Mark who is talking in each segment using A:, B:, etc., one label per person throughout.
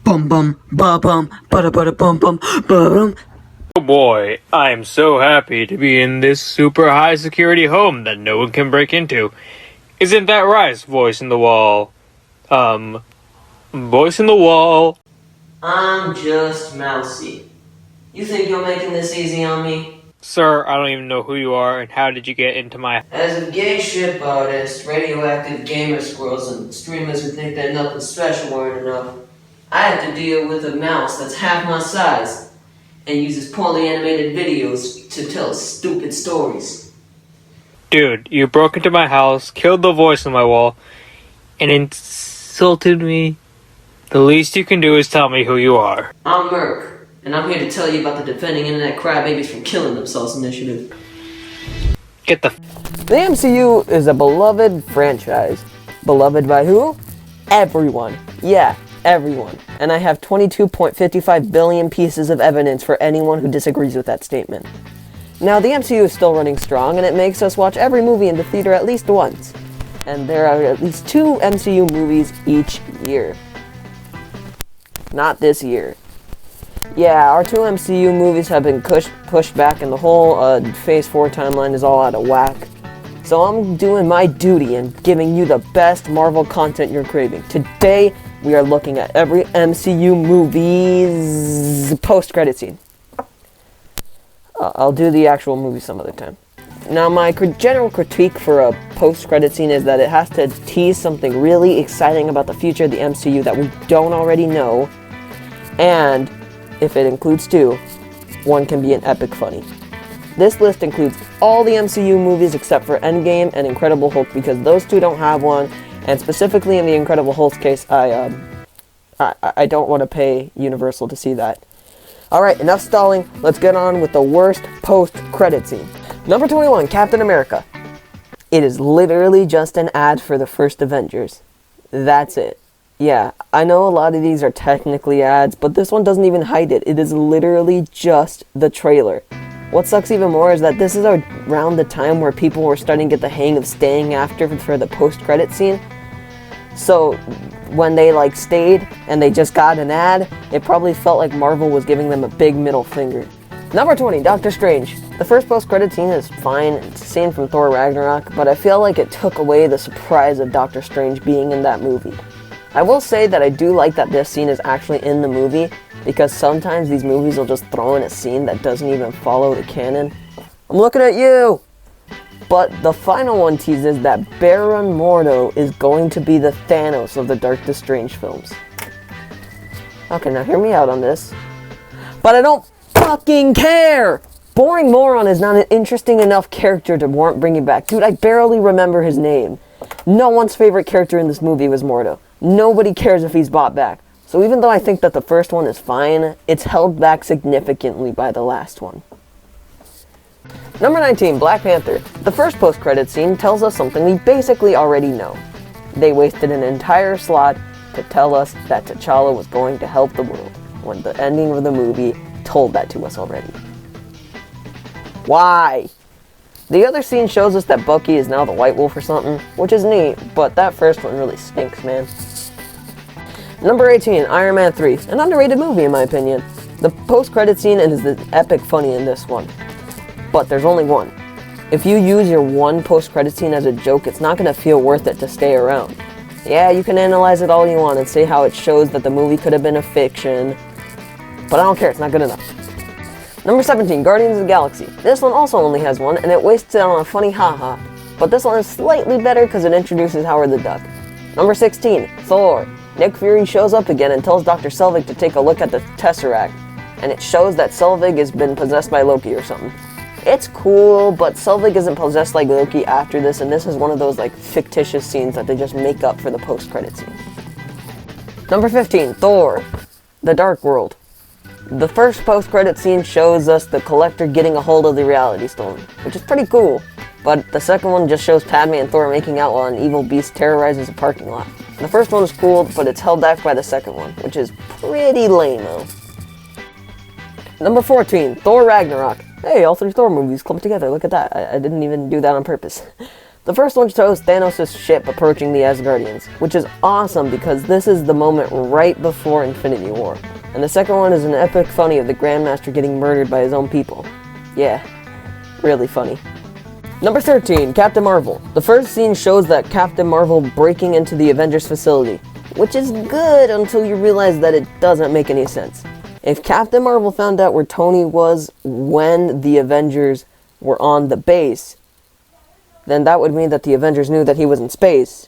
A: Bum bum ba bum ba ba bum bum ba bum.
B: Oh boy, I am so happy to be in this super high security home that no one can break into. Isn't that right, voice in the wall? Voice in the wall.
A: I'm just Mousey. You think you're making this easy on me?
B: Sir, I don't even know who you are and how did you get into my...
A: As a gay ship artist, radioactive gamer squirrels, and streamers who think they're nothing special weren't enough, I have to deal with a mouse that's half my size and uses poorly animated videos to tell stupid stories.
B: Dude, you broke into my house, killed the voice on my wall, and insulted me. The least you can do is tell me who you are.
A: I'm Merc, and I'm here to tell you about the Defending Internet Crybabies from Killing Themselves initiative.
B: Get the
C: The MCU is a beloved franchise. Beloved by who? Everyone. Yeah, everyone. And I have 22.55 billion pieces of evidence for anyone who disagrees with that statement. Now, the MCU is still running strong, and it makes us watch every movie in the theater at least once. And there are at least 2 MCU movies each year. Not this year. Yeah, our 2 MCU movies have been pushed back, and the whole Phase 4 timeline is all out of whack. So I'm doing my duty and giving you the best Marvel content you're craving. Today, we are looking at every MCU movie's post-credit scene. I'll do the actual movie some other time. Now, my general critique for a post-credit scene is that it has to tease something really exciting about the future of the MCU that we don't already know, and if it includes 2, one can be an epic funny. This list includes all the MCU movies except for Endgame and Incredible Hulk because those 2 don't have one, and specifically in the Incredible Hulk's case, I don't want to pay Universal to see that. Alright, enough stalling, let's get on with the worst post-credit scene. Number 21, Captain America. It is literally just an ad for the first Avengers. That's it. Yeah, I know a lot of these are technically ads, but this one doesn't even hide it. It is literally just the trailer. What sucks even more is that this is around the time where people were starting to get the hang of staying after for the post-credit scene. So when they stayed and they just got an ad, it probably felt like Marvel was giving them a big middle finger. Number 20, Doctor Strange. The first post-credit scene is fine. It's a scene from Thor Ragnarok, but I feel like it took away the surprise of Doctor Strange being in that movie. I will say that I do like that this scene is actually in the movie, because sometimes these movies will just throw in a scene that doesn't even follow the canon. I'm looking at you! But the final one teases that Baron Mordo is going to be the Thanos of the Doctor Strange films. Okay, now hear me out on this. But I don't fucking care! Boring Moron is not an interesting enough character to warrant bringing back. Dude, I barely remember his name. No one's favorite character in this movie was Mordo. Nobody cares if he's brought back. So even though I think that the first one is fine, it's held back significantly by the last one. Number 19, Black Panther. The first post-credit scene tells us something we basically already know. They wasted an entire slot to tell us that T'Challa was going to help the world, when the ending of the movie told that to us already. Why? The other scene shows us that Bucky is now the White Wolf or something, which is neat, but that first one really stinks, man. Number 18, Iron Man 3. An underrated movie in my opinion. The post-credit scene is the epic funny in this one. But there's only one. If you use your one post-credit scene as a joke, it's not going to feel worth it to stay around. Yeah, you can analyze it all you want and say how it shows that the movie could have been a fiction, but I don't care, it's not good enough. Number 17, Guardians of the Galaxy. This one also only has one, and it wastes it on a funny haha, but this one is slightly better because it introduces Howard the Duck. Number 16, Thor. Nick Fury shows up again and tells Dr. Selvig to take a look at the Tesseract, and it shows that Selvig has been possessed by Loki or something. It's cool, but Selvig isn't possessed like Loki after this, and this is one of those fictitious scenes that they just make up for the post-credit scene. Number 15, Thor. The Dark World. The first post-credit scene shows us the Collector getting a hold of the Reality Stone, which is pretty cool, but the second one just shows Padme and Thor making out while an evil beast terrorizes a parking lot. The first one is cool, but it's held back by the second one, which is pretty lame-o. Number 14, Thor Ragnarok. Hey, all 3 Thor movies clumped together, look at that. I didn't even do that on purpose. The first one shows Thanos' ship approaching the Asgardians, which is awesome because this is the moment right before Infinity War. And the second one is an epic funny of the Grandmaster getting murdered by his own people. Yeah, really funny. Number 13, Captain Marvel. The first scene shows that Captain Marvel breaking into the Avengers facility, which is good until you realize that it doesn't make any sense. If Captain Marvel found out where Tony was when the Avengers were on the base, then that would mean that the Avengers knew that he was in space.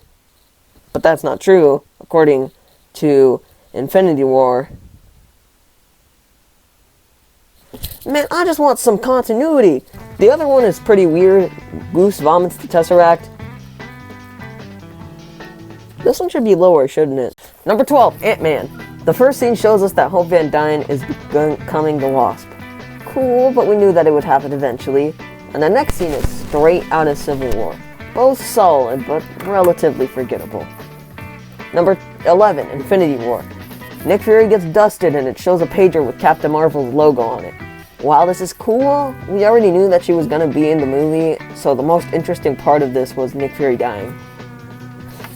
C: But that's not true, according to Infinity War. Man, I just want some continuity. The other one is pretty weird. Goose vomits the Tesseract. This one should be lower, shouldn't it? Number 12, Ant-Man. The first scene shows us that Hope Van Dyne is becoming the Wasp. Cool, but we knew that it would happen eventually. And the next scene is straight out of Civil War. Both solid, but relatively forgettable. Number 11, Infinity War. Nick Fury gets dusted and it shows a pager with Captain Marvel's logo on it. While this is cool, we already knew that she was going to be in the movie, so the most interesting part of this was Nick Fury dying.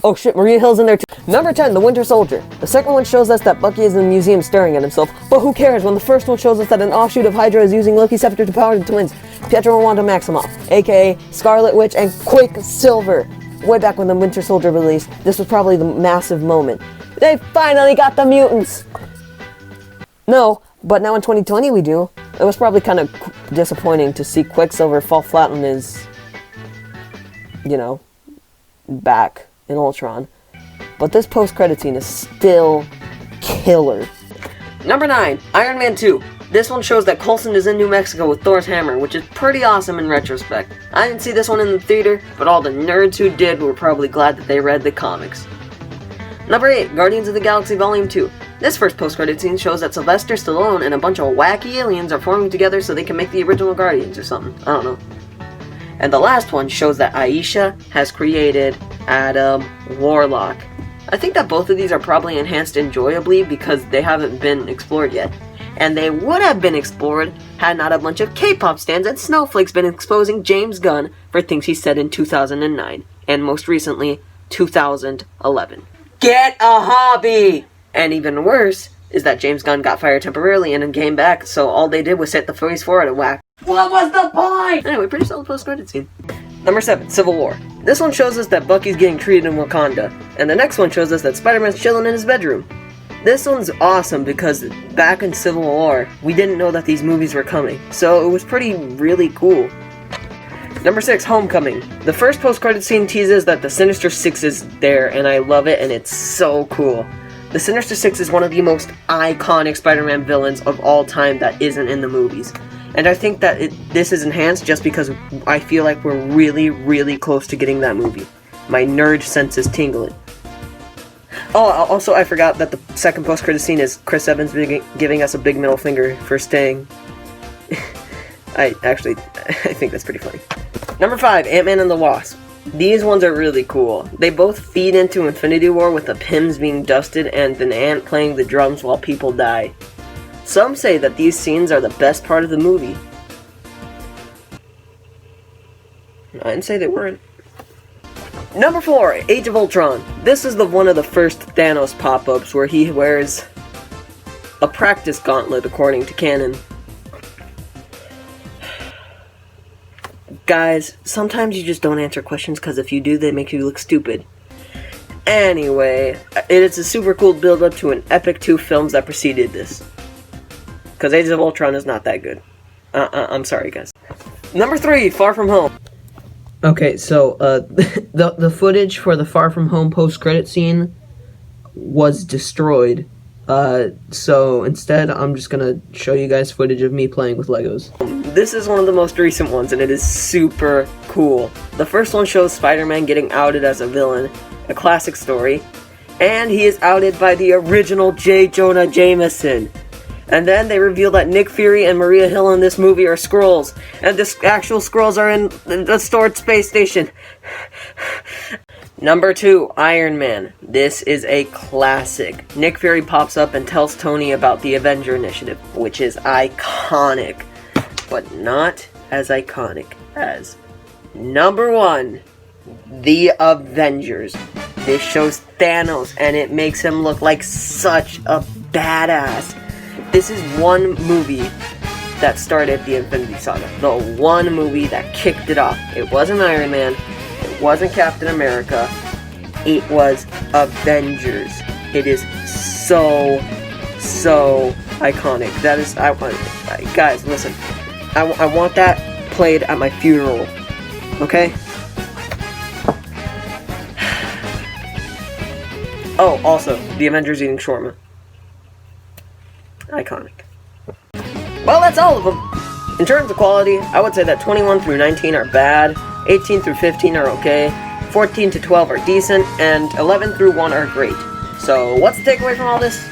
C: Oh shit, Maria Hill's in there too. Number 10, The Winter Soldier. The second one shows us that Bucky is in the museum staring at himself, but who cares when the first one shows us that an offshoot of Hydra is using Loki's scepter to power the twins, Pietro and Wanda Maximoff, aka Scarlet Witch and Quicksilver. Way back when The Winter Soldier released, this was probably the massive moment. They finally got the mutants! No, but now in 2020 we do. It was probably kind of disappointing to see Quicksilver fall flat on his, back in Ultron. But this post-credit scene is still killer. Number 9, Iron Man 2. This one shows that Coulson is in New Mexico with Thor's hammer, which is pretty awesome in retrospect. I didn't see this one in the theater, but all the nerds who did were probably glad that they read the comics. Number 8, Guardians of the Galaxy Volume 2. This first post-credit scene shows that Sylvester Stallone and a bunch of wacky aliens are forming together so they can make the original Guardians or something. I don't know. And the last one shows that Aisha has created Adam Warlock. I think that both of these are probably enhanced enjoyably because they haven't been explored yet. And they would have been explored had not a bunch of K-pop stans and snowflakes been exposing James Gunn for things he said in 2009, and most recently, 2011. Get a hobby! And even worse is that James Gunn got fired temporarily and then came back, so all they did was hit the face forward and whack. What was the point? Anyway, pretty solid post-credit scene. Number 7, Civil War. This one shows us that Bucky's getting treated in Wakanda, and the next one shows us that Spider-Man's chilling in his bedroom. This one's awesome because back in Civil War, we didn't know that these movies were coming, so it was really cool. Number 6, Homecoming. The first post-credit scene teases that the Sinister Six is there, and I love it, and it's so cool. The Sinister Six is one of the most iconic Spider-Man villains of all time that isn't in the movies. And I think that this is enhanced just because I feel like we're really close to getting that movie. My nerd sense is tingling. Oh, also I forgot that the second post-credit scene is Chris Evans giving us a big middle finger for staying. I think that's pretty funny. Number 5, Ant-Man and the Wasp. These ones are really cool. They both feed into Infinity War with the Pims being dusted and an ant playing the drums while people die. Some say that these scenes are the best part of the movie. I didn't say they weren't. Number 4, Age of Ultron. This is one of the first Thanos pop-ups where he wears a practice gauntlet according to canon. Guys, sometimes you just don't answer questions because if you do, they make you look stupid. Anyway, it's a super cool build-up to an epic 2 films that preceded this. Because Age of Ultron is not that good. I'm sorry, guys. Number 3, Far From Home. Okay, so, the footage for the Far From Home post-credit scene was destroyed. So instead, I'm just gonna show you guys footage of me playing with Legos. This is one of the most recent ones, and it is super cool. The first one shows Spider-Man getting outed as a villain, a classic story, and he is outed by the original J. Jonah Jameson. And then they reveal that Nick Fury and Maria Hill in this movie are Skrulls, and the actual Skrulls are in the stored space station. Number 2, Iron Man. This is a classic. Nick Fury pops up and tells Tony about the Avenger Initiative, which is iconic, but not as iconic as number 1, The Avengers. This shows Thanos, and it makes him look like such a badass. This is one movie that started the Infinity Saga. The one movie that kicked it off. It wasn't Iron Man. It wasn't Captain America. It was Avengers. It is so iconic. That is, guys, listen. I want that played at my funeral. Okay? Oh, also, the Avengers eating shawarma. Iconic. Well, that's all of them. In terms of quality, I would say that 21 through 19 are bad, 18 through 15 are okay, 14 to 12 are decent, and 11 through 1 are great. So, what's the takeaway from all this?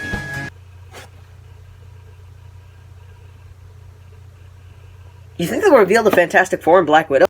C: You think they'll reveal the Fantastic Four and Black Widow?